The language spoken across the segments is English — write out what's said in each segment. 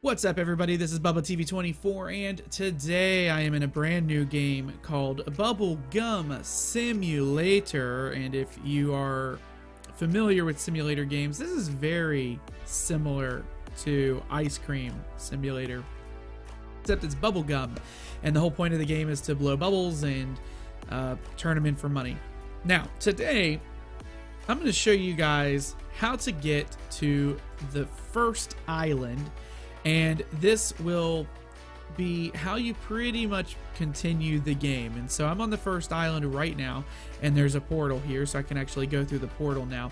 What's up, everybody? This is Bubba TV24, and today I am in a brand new game called Bubble Gum Simulator. And if you are familiar with simulator games, this is very similar to Ice Cream Simulator, except it's bubble gum, and the whole point of the game is to blow bubbles and turn them in for money. Now, today I'm going to show you guys how to get to the first island. And this will be how you pretty much continue the game. And so I'm on the first island right now, and there's a portal here, so I can actually go through the portal now.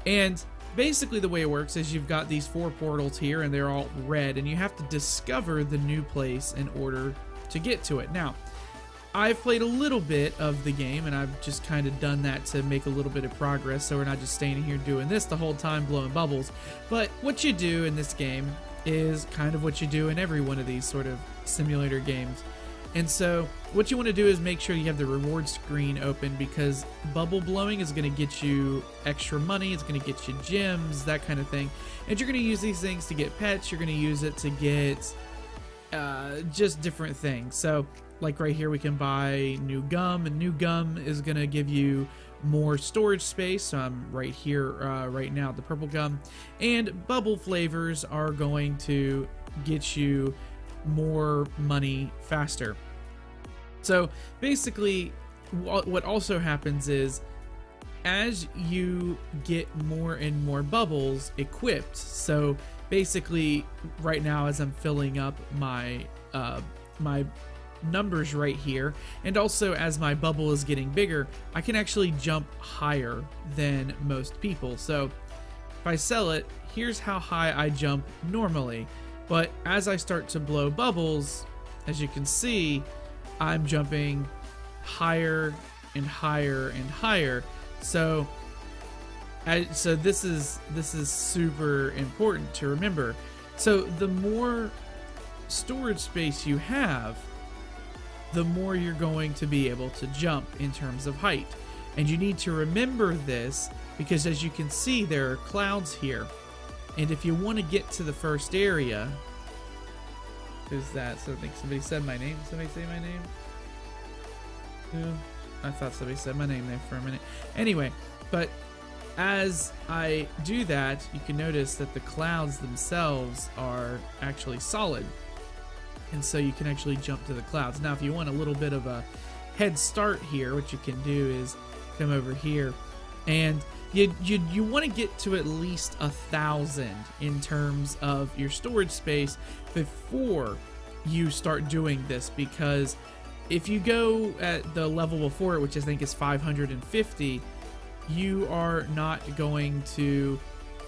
And basically the way it works is you've got these 4 portals here, and they're all red, and you have to discover the new place in order to get to it. Now, I've played a little bit of the game, and I've just kind of done that to make a little bit of progress, so we're not just staying here doing this the whole time, blowing bubbles. But what you do in this game is kind of what you do in every one of these sort of simulator games. And so what you want to do is make sure you have the reward screen open, because bubble blowing is going to get you extra money, it's going to get you gems, that kind of thing. And you're going to use these things to get pets, you're going to use it to get just different things. So like right here we can buy new gum, and new gum is going to give you more storage space. So I'm right here right now, the purple gum, and bubble flavors are going to get you more money faster. So basically what also happens is, as you get more and more bubbles equipped, so basically right now as I'm filling up my my numbers right here, and also as my bubble is getting bigger, I can actually jump higher than most people. So if I sell it, here's how high I jump normally, but as I start to blow bubbles, as you can see, I'm jumping higher and higher and higher. So this is super important to remember. So the more storage space you have, the more you're going to be able to jump in terms of height. And you need to remember this, because as you can see, there are clouds here. And if you want to get to the first area, who's that? So I think somebody said my name. Somebody say my name? Who? I thought somebody said my name there for a minute. Anyway, but as I do that, you can notice that the clouds themselves are actually solid. And so you can actually jump to the clouds. Now, if you want a little bit of a head start here, what you can do is come over here, and you want to get to at least 1,000 in terms of your storage space before you start doing this, because if you go at the level before it, which I think is 550, you are not going to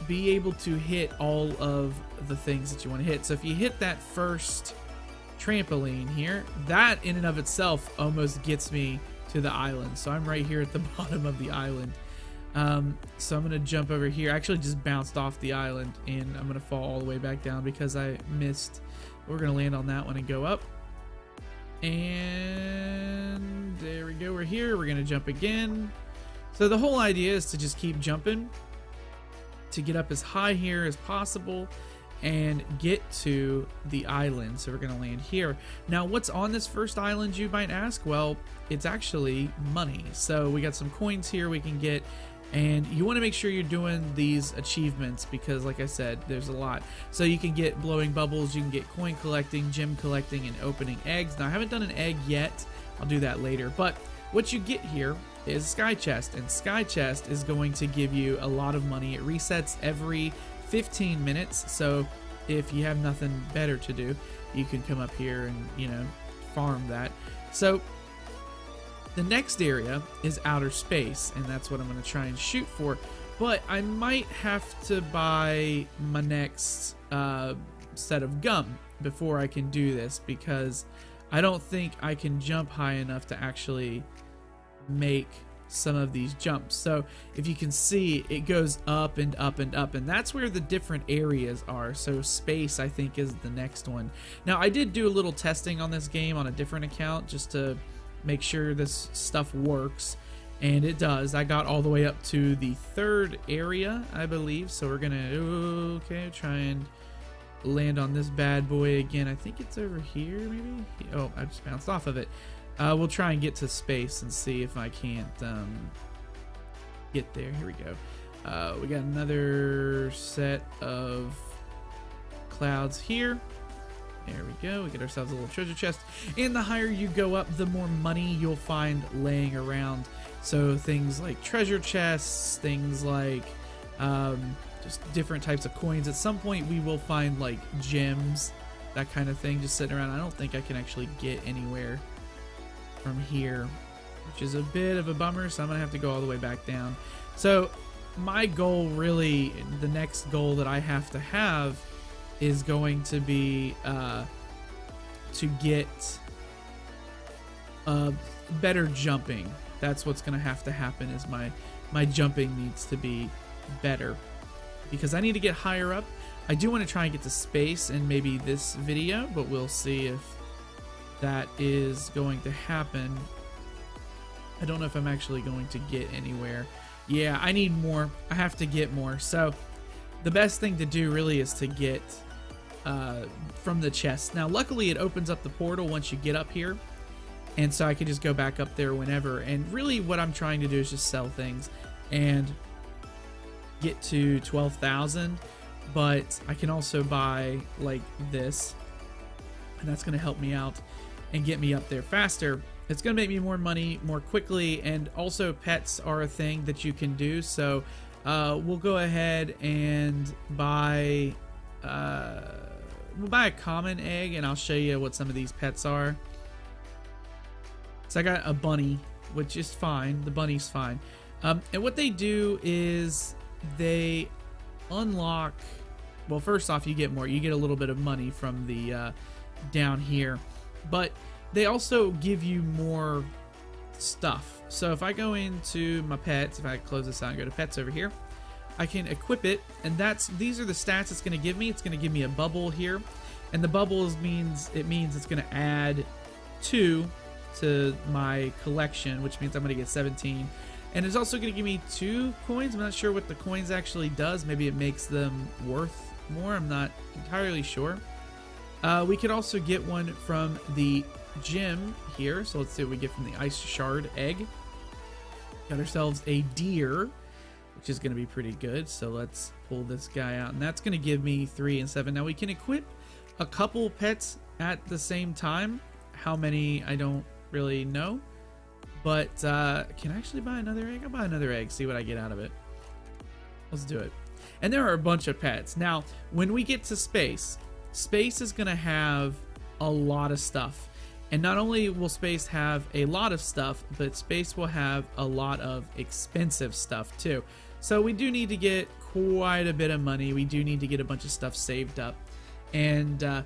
be able to hit all of the things that you want to hit. So if you hit that first trampoline here, that in and of itself almost gets me to the island. So I'm right here at the bottom of the island. So I'm gonna jump over here. I actually just bounced off the island, and I'm gonna fall all the way back down because I missed. We're gonna land on that one and go up, and there we go. We're here. We're gonna jump again. So the whole idea is to just keep jumping to get up as high here as possible and get to the island. So we're gonna land here. Now, what's on this first island, you might ask? Well, it's actually money. So we got some coins here we can get, and you want to make sure you're doing these achievements, because like I said, there's a lot. So you can get blowing bubbles, you can get coin collecting, gem collecting, and opening eggs. Now, I haven't done an egg yet, I'll do that later, but what you get here is Sky Chest, and Sky Chest is going to give you a lot of money. It resets every 15 minutes, so if you have nothing better to do, you can come up here and, you know, farm that. So the next area is outer space, and that's what I'm going to try and shoot for, but I might have to buy my next set of gum before I can do this, because I don't think I can jump high enough to actually make some of these jumps. So if you can see, it goes up and up and up, and that's where the different areas are. So space, I think, is the next one. Now, I did do a little testing on this game on a different account just to make sure this stuff works, and it does. I got all the way up to the 3rd area, I believe. So we're gonna try and land on this bad boy again. I think it's over here, maybe? Oh, I just bounced off of it. We'll try and get to space and see if I can't get there. Here we go. We got another set of clouds here. There we go. We get ourselves a little treasure chest. And the higher you go up, the more money you'll find laying around. So things like treasure chests, things like just different types of coins. At some point we will find like gems, that kind of thing, just sitting around. I don't think I can actually get anywhere from here, which is a bit of a bummer, so I'm gonna have to go all the way back down. So my goal, really, the next goal that I have to have is going to be to get better jumping. That's what's gonna have to happen, is my jumping needs to be better, because I need to get higher up. I do want to try and get to space in maybe this video, but we'll see if that is going to happen. I don't know if I'm actually going to get anywhere. Yeah, I need more. I have to get more. So the best thing to do really is to get from the chest. Now, luckily it opens up the portal once you get up here, and so I can just go back up there whenever. And really what I'm trying to do is just sell things and get to 12,000, but I can also buy like this, and that's going to help me out and get me up there faster. It's going to make me more money more quickly, and also pets are a thing that you can do. So we'll go ahead and buy we'll buy a common egg, and I'll show you what some of these pets are. So I got a bunny, which is fine. The bunny's fine. And what they do is they unlock, well, first off, you get more. You get a little bit of money from the down here, but they also give you more stuff. So if I go into my pets, if I close this out and go to pets over here, I can equip it, and these are the stats it's going to give me. It's going to give me a bubble here, and the bubbles means it's going to add 2 to my collection, which means I'm going to get 17. And it's also going to give me 2 coins. I'm not sure what the coins actually does. Maybe it makes them worth more. I'm not entirely sure. We could also get one from the gym here. So let's see what we get from the ice shard egg. Got ourselves a deer, which is going to be pretty good. So let's pull this guy out, and that's going to give me 3 and 7. Now we can equip a couple pets at the same time. How many, I don't really know. But can I actually buy another egg? I'll buy another egg, see what I get out of it. Let's do it. And there are a bunch of pets. Now, when we get to space, space is going to have a lot of stuff. And not only will space have a lot of stuff, but space will have a lot of expensive stuff too. So we do need to get quite a bit of money. We do need to get a bunch of stuff saved up. And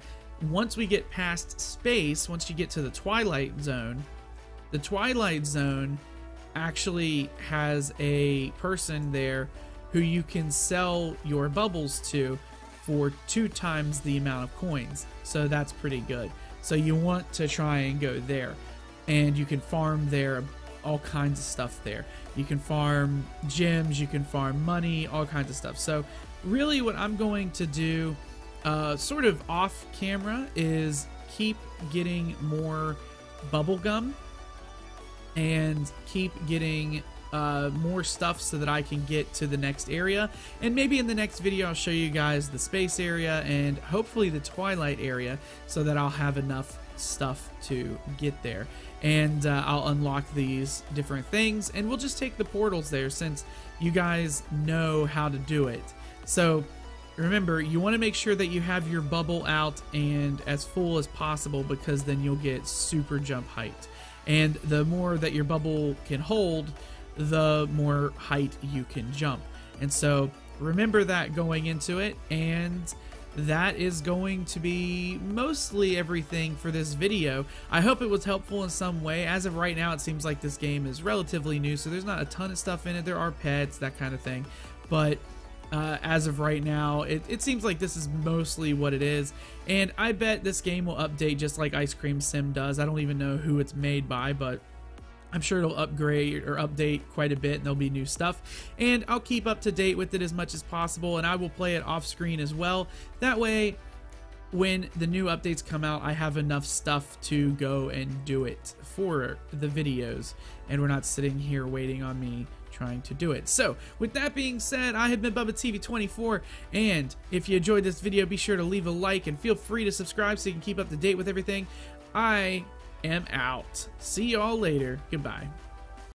once we get past space, once you get to the Twilight Zone actually has a person there who you can sell your bubbles to for 2 times the amount of coins. So that's pretty good. So you want to try and go there, and you can farm there, all kinds of stuff there. You can farm gems, you can farm money, all kinds of stuff. So really what I'm going to do sort of off camera is keep getting more bubble gum and keep getting more stuff so that I can get to the next area. And maybe in the next video I'll show you guys the space area and hopefully the Twilight area, so that I'll have enough stuff to get there. And I'll unlock these different things, and we'll just take the portals there since you guys know how to do it. So remember, you want to make sure that you have your bubble out and as full as possible, because then you'll get super jump height. And the more that your bubble can hold, the more height you can jump. And so remember that going into it, and that is going to be mostly everything for this video. I hope it was helpful in some way. As of right now, it seems like this game is relatively new, so there's not a ton of stuff in it. There are pets, that kind of thing, but as of right now, it seems like this is mostly what it is. And I bet this game will update just like Ice Cream Sim does. I don't even know who it's made by, but I'm sure it'll upgrade or update quite a bit, and there'll be new stuff. And I'll keep up to date with it as much as possible, and I will play it off screen as well. That way, when the new updates come out, I have enough stuff to go and do it for the videos, and we're not sitting here waiting on me trying to do it. So with that being said, I have been BubbaTV24, and if you enjoyed this video, be sure to leave a like and feel free to subscribe so you can keep up to date with everything. I am out. See y'all later. Goodbye.